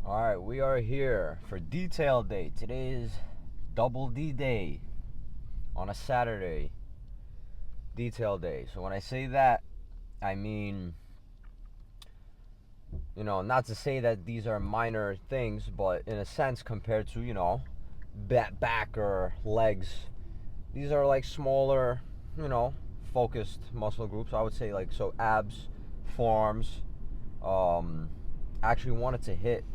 Alright, we are here for detail day. Today is double D day on a Saturday. Detail day. So when I say that, I mean, not to say that these are minor things, but in a sense, compared to, back or legs, these are like smaller, you know, focused muscle groups. I would say like so abs, forearms. Um, actually wanted to hit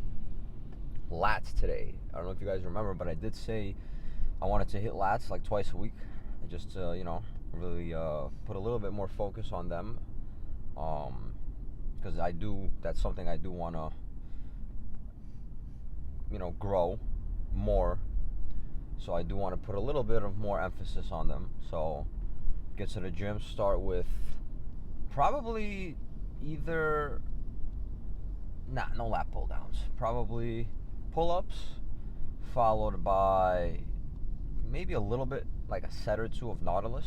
lats today. I don't know if you guys remember, but I did say I wanted to hit lats like twice a week, just to really put a little bit more focus on them, because that's something I do want to grow more. So I do want to put a little bit of more emphasis on them. So get to the gym, start with probably either no lat pull downs, probably pull ups, followed by maybe a little bit like a set or two of Nautilus,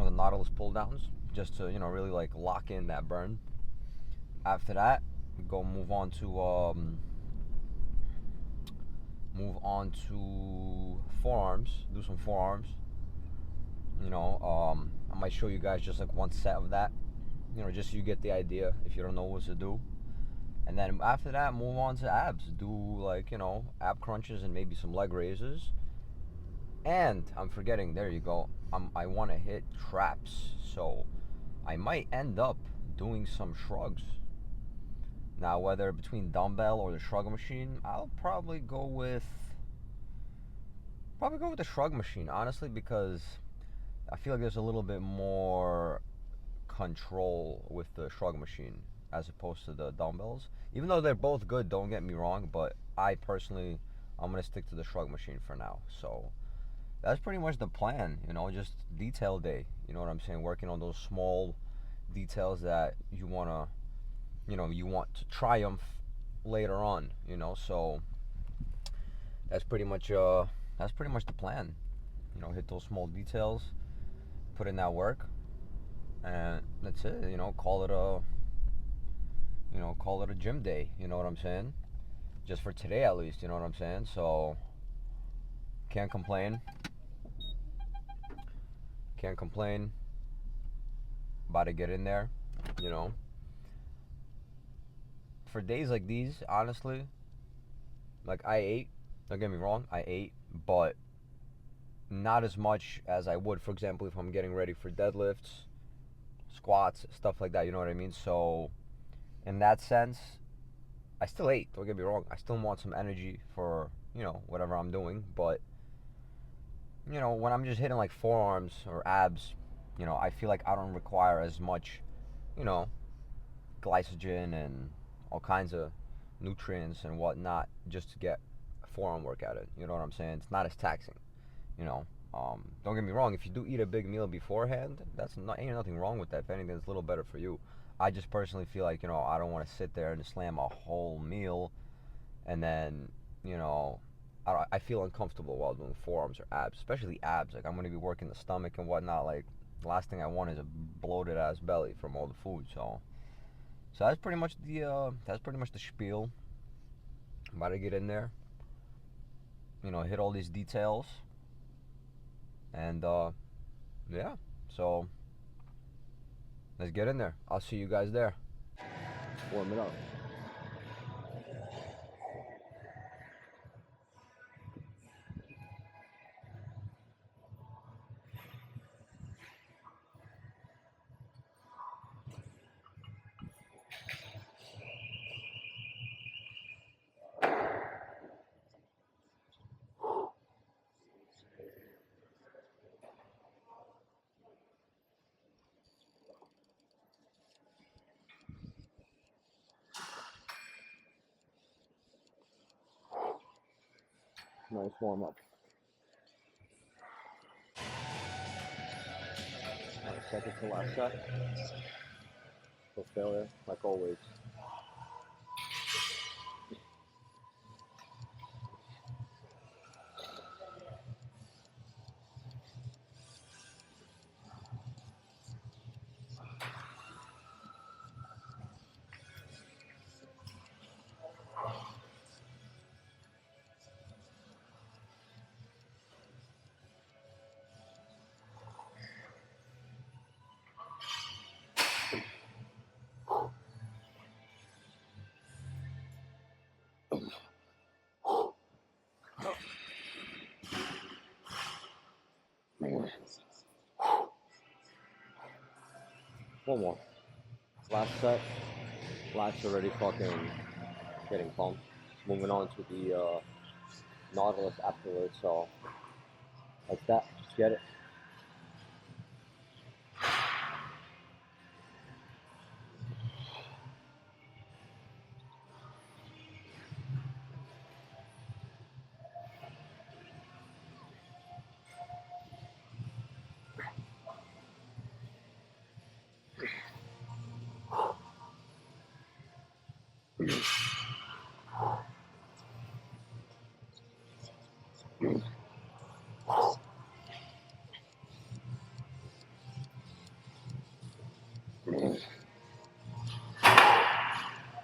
or the Nautilus pull downs, just to really like lock in that burn. After that, go move on to forearms. Do some forearms. I might show you guys just like one set of that. Just so you get the idea if you don't know what to do. And then after that, move on to abs. Do like ab crunches and maybe some leg raises. And I'm forgetting. There you go. I want to hit traps, so I might end up doing some shrugs. Now, whether between dumbbell or the shrug machine, I'll probably go with the shrug machine, honestly, because I feel like there's a little bit more control with the shrug machine as opposed to the dumbbells. Even though they're both good, don't get me wrong, but I'm gonna stick to the shrug machine for now. So that's pretty much the plan, just detail day. You know what I'm saying? Working on those small details that you want to triumph later on, so that's pretty much the plan. Hit those small details, put in that work, and that's it. Call it a gym day. You know what I'm saying? Just for today, at least. You know what I'm saying? So can't complain. Can't complain. About to get in there. You know. For days like these, honestly, like I ate. Don't get me wrong, I ate, but not as much as I would, for example, if I'm getting ready for deadlifts, squats, stuff like that. You know what I mean? So in that sense, I still ate. Don't get me wrong. I still want some energy for whatever I'm doing. But when I'm just hitting like forearms or abs, I feel like I don't require as much, you know, glycogen and all kinds of nutrients and whatnot just to get a forearm workout in. You know what I'm saying? It's not as taxing. You know, don't get me wrong. If you do eat a big meal beforehand, ain't nothing wrong with that. If anything, it's a little better for you. I just personally feel like I don't want to sit there and slam a whole meal, and then you know, I feel uncomfortable while doing forearms or abs, especially abs. Like I'm gonna be working the stomach and whatnot. Like the last thing I want is a bloated ass belly from all the food. So that's pretty much the spiel. I'm about to get in there. Hit all these details, and yeah. So let's get in there. I'll see you guys there. Warm it up. Nice warm up. Alright, second to last set. For failure, like always. One more. Last set. Lats already fucking getting pumped. Moving on to the Nautilus afterwards, so like that. Let's get it.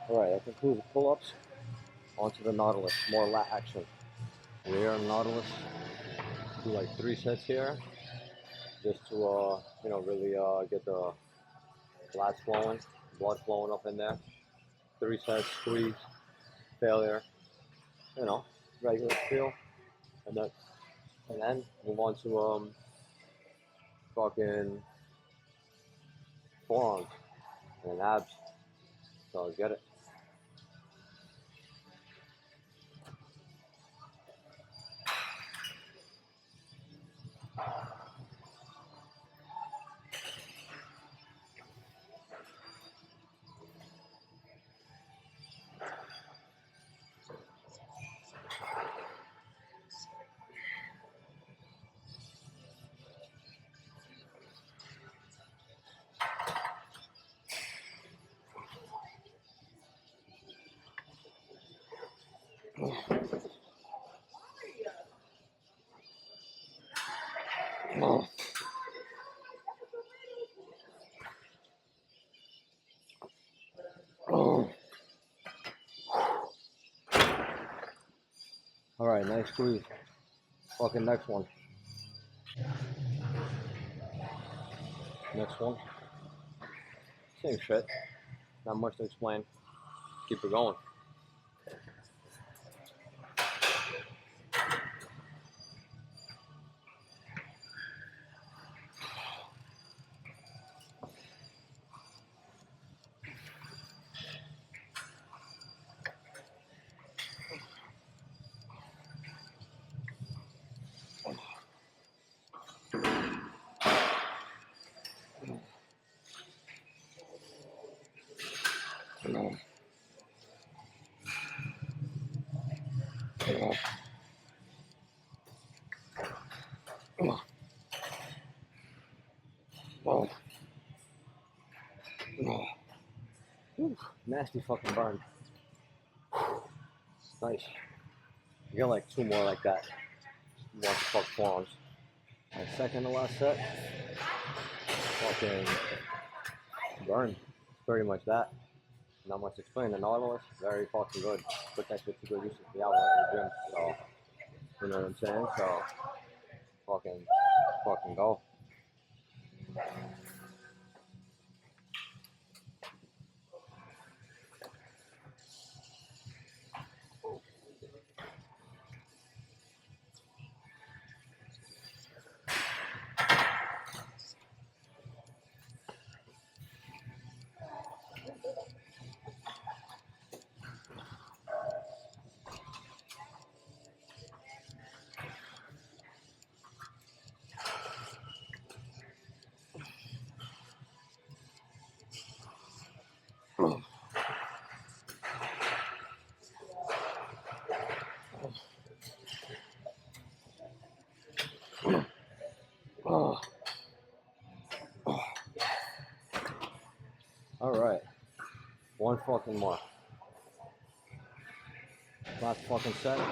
Alright, that concludes the pull-ups. Onto the Nautilus, more lat action. We're here on Nautilus. Do like 3 sets here, just to really get the lats flowing, blood flowing up in there. 3 sets, squeeze, failure, regular feel, and then move on to fucking forearms and abs. So let's get it. Alright, nice squeeze. Fucking next one. Next one. Same shit. Not much to explain. Keep it going. Nasty fucking burn. Nice. You got like 2 more like that. Watch the fuck forearms. And second to last set. Fucking burn. Pretty much that. Not much to explain. The Nautilus, very fucking good. Put that shit to good use at the outlet in the gym. So, you know what I'm saying? So, fucking go. Alright. One fucking more. Last fucking set. To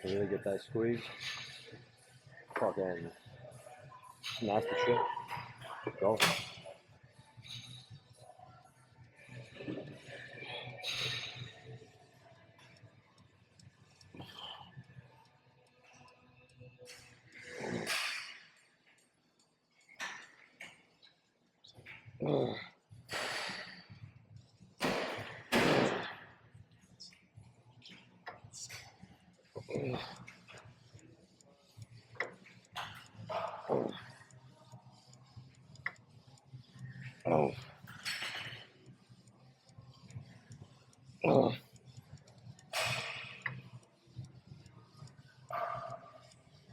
really get that squeeze. Fucking nasty shit. Go. Oh. Oh.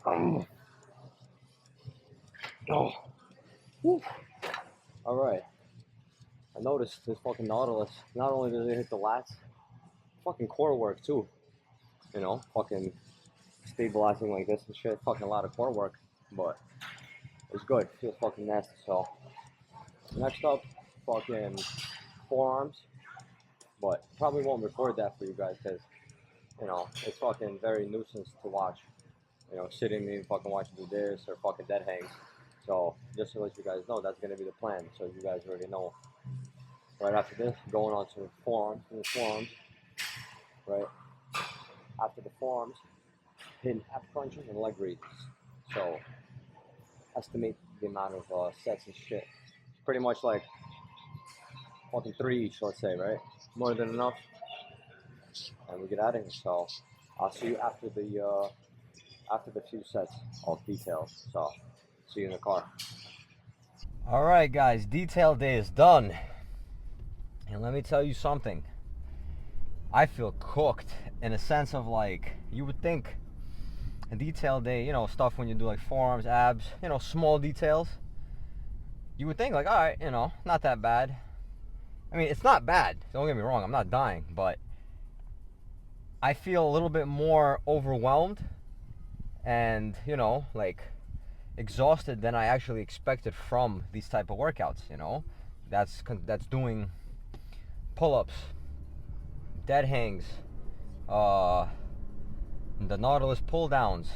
Oh. Oh. Whew. All right. I noticed this fucking Nautilus. Not only does it hit the lats, fucking core work too. You know, fucking stabilizing like this and shit. Fucking a lot of core work, but it's good. Feels fucking nasty. So next up, fucking forearms. But probably won't record that for you guys because you know it's fucking very nuisance to watch. You know, sitting and fucking watching do this or fucking dead hangs. So just to let you guys know, that's gonna be the plan. So you guys already know. Right after this, going on to forearms, right? After the forearms, hitting half crunches and leg raises. So estimate the amount of sets and shit. It's pretty much like fucking 3 each, let's say, right? More than enough. And we get out of here. So I'll see you after the few sets of details. So see you in the car. All right, guys, detail day is done. And let me tell you something. I feel cooked in a sense of like, you would think a detail day, you know, stuff when you do like forearms, abs, you know, small details. You would think like, all right, you know, not that bad. I mean, it's not bad. Don't get me wrong. I'm not dying, but I feel a little bit more overwhelmed and, you know, like exhausted than I actually expected from these type of workouts, you know. That's doing pull-ups, dead hangs, the Nautilus pull downs,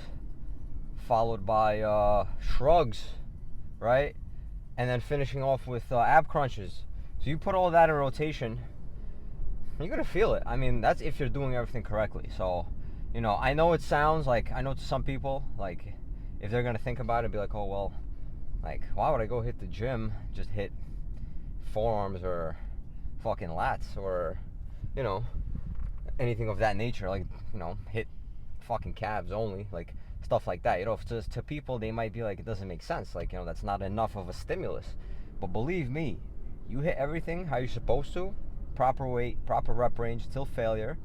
followed by shrugs, right? And then finishing off with ab crunches. So you put all that in rotation, you're gonna feel it. I mean, that's if you're doing everything correctly. So, you know, I know it sounds like, I know to some people, like, if they're gonna think about it, be like, oh, well, like, why would I go hit the gym, just hit forearms or fucking lats or, you know, anything of that nature, like, you know, hit fucking calves only, like stuff like that. You know, to people they might be like, it doesn't make sense, like, you know, that's not enough of a stimulus. But believe me, you hit everything how you're supposed to, proper weight, proper rep range till failure,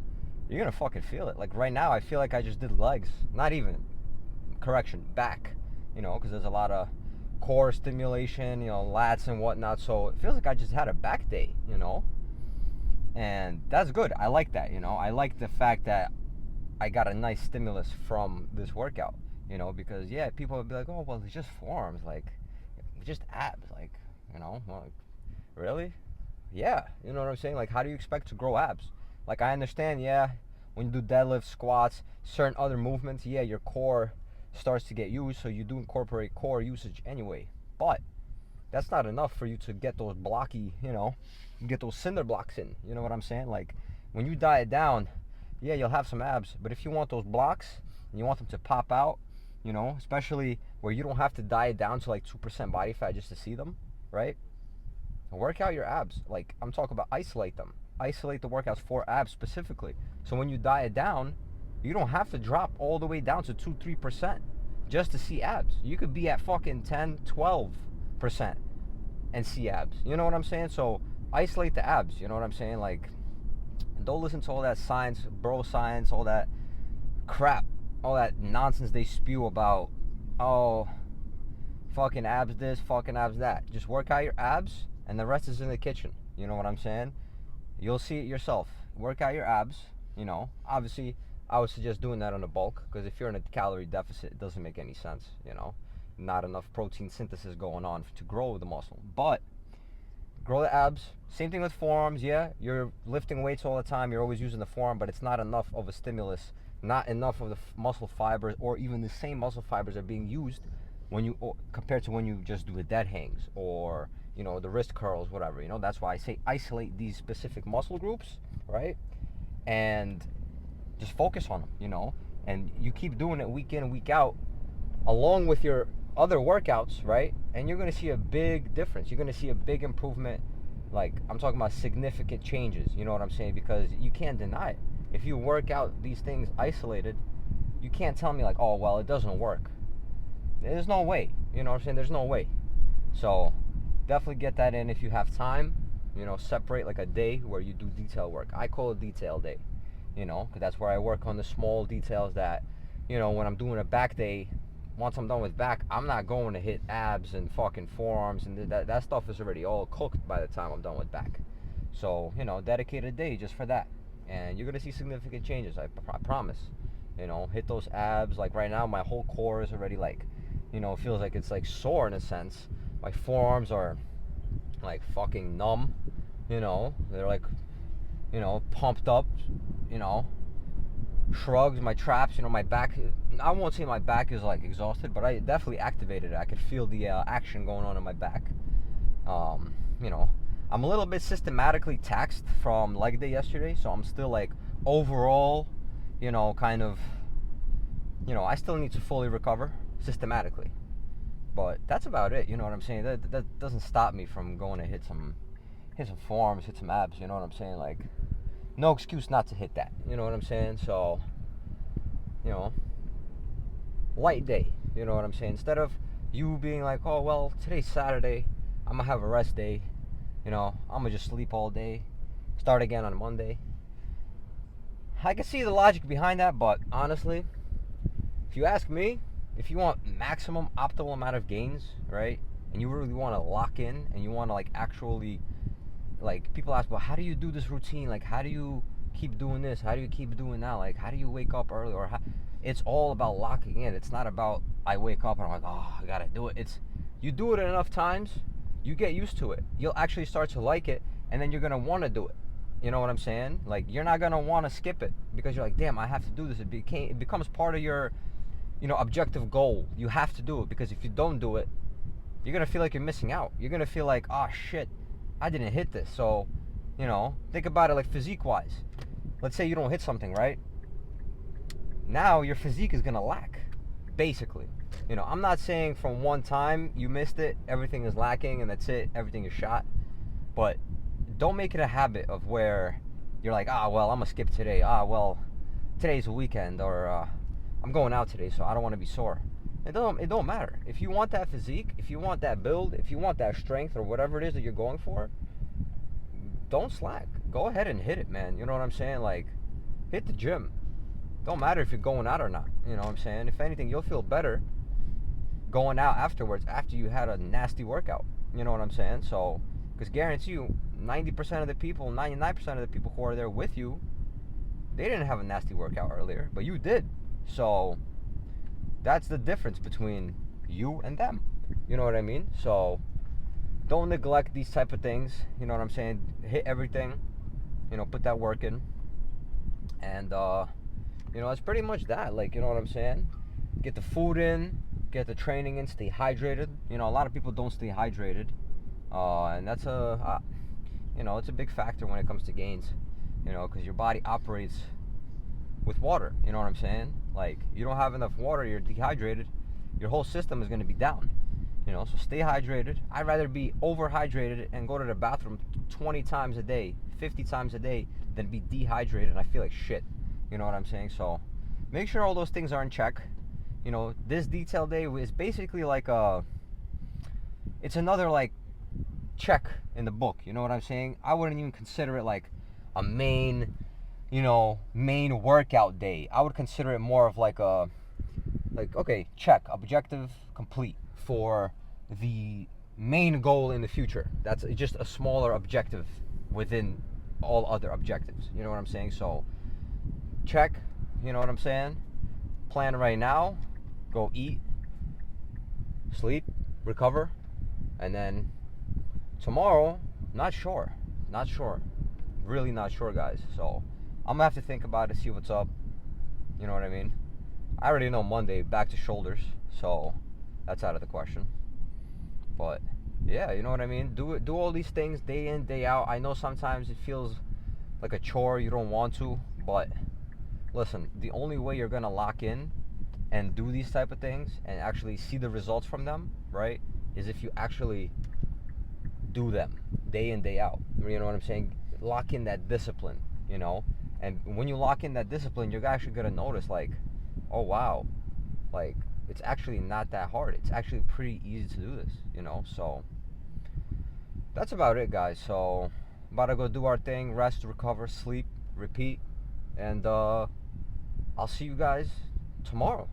you're gonna fucking feel it. Like right now I feel like I just did legs, not even, correction, back, you know, because there's a lot of core stimulation, you know, lats and whatnot, so it feels like I just had a back day, you know. And that's good. I like that, you know. I like the fact that I got a nice stimulus from this workout, you know, because yeah, people would be like, oh, well, it's just forearms, like, just abs, like, you know, like, really? Yeah, you know what I'm saying? Like, how do you expect to grow abs? Like, I understand, yeah, when you do deadlifts, squats, certain other movements, yeah, your core starts to get used, so you do incorporate core usage anyway. But that's not enough for you to get those blocky, you know, get those cinder blocks in. You know what I'm saying? Like, when you diet down, yeah, you'll have some abs, but if you want those blocks and you want them to pop out, you know, especially where you don't have to diet down to like 2% body fat just to see them, right? Work out your abs. Like, I'm talking about isolate them. Isolate the workouts for abs specifically. So when you diet down, you don't have to drop all the way down to 2-3% just to see abs. You could be at fucking 10-12% and see abs. You know what I'm saying? So isolate the abs. You know what I'm saying? Like, don't listen to all that science, bro science, all that crap, all that nonsense they spew about, oh, fucking abs this, fucking abs that. Just work out your abs and the rest is in the kitchen. You know what I'm saying? You'll see it yourself. Work out your abs, you know. Obviously, I would suggest doing that on a bulk, because if you're in a calorie deficit, it doesn't make any sense, you know. Not enough protein synthesis going on to grow the muscle. But grow the abs. Same thing with forearms. Yeah, you're lifting weights all the time, you're always using the forearm, but it's not enough of a stimulus, not enough of the muscle fibers, or even the same muscle fibers are being used when you, compared to when you just do the dead hangs or, you know, the wrist curls, whatever. You know, that's why I say isolate these specific muscle groups, right? And just focus on them, you know. And you keep doing it week in and week out along with your other workouts, right? And you're going to see a big difference. You're going to see a big improvement. Like, I'm talking about significant changes, you know what I'm saying? Because you can't deny it. If you work out these things isolated, you can't tell me like, oh, well, it doesn't work. There's no way, you know what I'm saying? There's no way. So definitely get that in if you have time. Separate like a day where you do detail work. I call it detail day, because that's where I work on the small details that, when I'm doing a back day, once I'm done with back, I'm not going to hit abs and fucking forearms, and that stuff is already all cooked by the time I'm done with back. So, dedicate a day just for that. And you're going to see significant changes, I promise. Hit those abs. Like right now, my whole core is already like, it feels like it's like sore in a sense. My forearms are like fucking numb, they're like, pumped up, you know, shrugs, my traps, my back. I won't say my back is like exhausted, but I definitely activated it. I could feel the action going on in my back. Um, you know, I'm a little bit systematically taxed from leg day yesterday, so I'm still like overall, kind of, I still need to fully recover systematically. But that's about it. You know what I'm saying? That doesn't stop me from going to hit some forearms, hit some abs. You know what I'm saying? Like, no excuse not to hit that. You know what I'm saying? So, you know, light day. You know what I'm saying? Instead of you being like, oh well, today's Saturday, I'm gonna have a rest day. I'm gonna just sleep all day, start again on Monday. I can see the logic behind that, but honestly, if you ask me, if you want maximum optimal amount of gains, right, and you really want to lock in and you want to like actually, like, people ask, well, how do you do this routine? Like, how do you keep doing this? How do you keep doing that? Like, how do you wake up early? Or it's all about locking in. It's not about I wake up and I'm like, oh, I gotta do it. It's you do it enough times, you get used to it. You'll actually start to like it, and then you're gonna want to do it. You know what I'm saying? Like, you're not gonna want to skip it because you're like, damn, I have to do this. It becomes part of your objective goal. You have to do it, because if you don't do it, you're gonna feel like you're missing out. You're gonna feel like, oh shit, I didn't hit this. So, think about it like physique wise. Let's say you don't hit something, right? Now your physique is gonna lack, basically. I'm not saying from one time you missed it, everything is lacking and that's it, everything is shot. But don't make it a habit of where you're like, well, I'm gonna skip today. Well, today's a weekend, or I'm going out today, so I don't want to be sore. It don't matter. If you want that physique, if you want that build, if you want that strength, or whatever it is that you're going for, don't slack. Go ahead and hit it, man. You know what I'm saying? Like, hit the gym. Don't matter if you're going out or not. You know what I'm saying? If anything, you'll feel better going out afterwards, after you had a nasty workout. You know what I'm saying? So, because guarantee you, 90% of the people, 99% of the people who are there with you, they didn't have a nasty workout earlier, but you did. So that's the difference between you and them. You know what I mean? So don't neglect these type of things. You know what I'm saying? Hit everything. Put that work in. And it's pretty much that. Like, you know what I'm saying? Get the food in, get the training in, stay hydrated. A lot of people don't stay hydrated. And that's it's a big factor when it comes to gains. Because your body operates with water. You know what I'm saying? Like, you don't have enough water, you're dehydrated, your whole system is going to be down. So stay hydrated. I'd rather be overhydrated and go to the bathroom 20 times a day, 50 times a day, than be dehydrated and I feel like shit. You know what I'm saying? So make sure all those things are in check. This detail day is basically like it's another like check in the book. You know what I'm saying? I wouldn't even consider it like a main workout day. I would consider it more of like okay, check, objective complete for the main goal in the future. That's just a smaller objective within all other objectives. You know what I'm saying? So check, you know what I'm saying? Plan right now, go eat, sleep, recover, and then tomorrow, not sure, really not sure, guys. So I'm gonna have to think about it, see what's up. You know what I mean? I already know Monday back to shoulders, so that's out of the question. But yeah, you know what I mean? Do all these things day in, day out. I know sometimes it feels like a chore, you don't want to, but listen, the only way you're gonna lock in and do these type of things and actually see the results from them, right, is if you actually do them day in, day out. You know what I'm saying? Lock in that discipline, and when you lock in that discipline, you're actually gonna notice, like, oh wow, like, it's actually not that hard. It's actually pretty easy to do this, so that's about it, guys. So, about to go do our thing, rest, recover, sleep, repeat, and I'll see you guys tomorrow.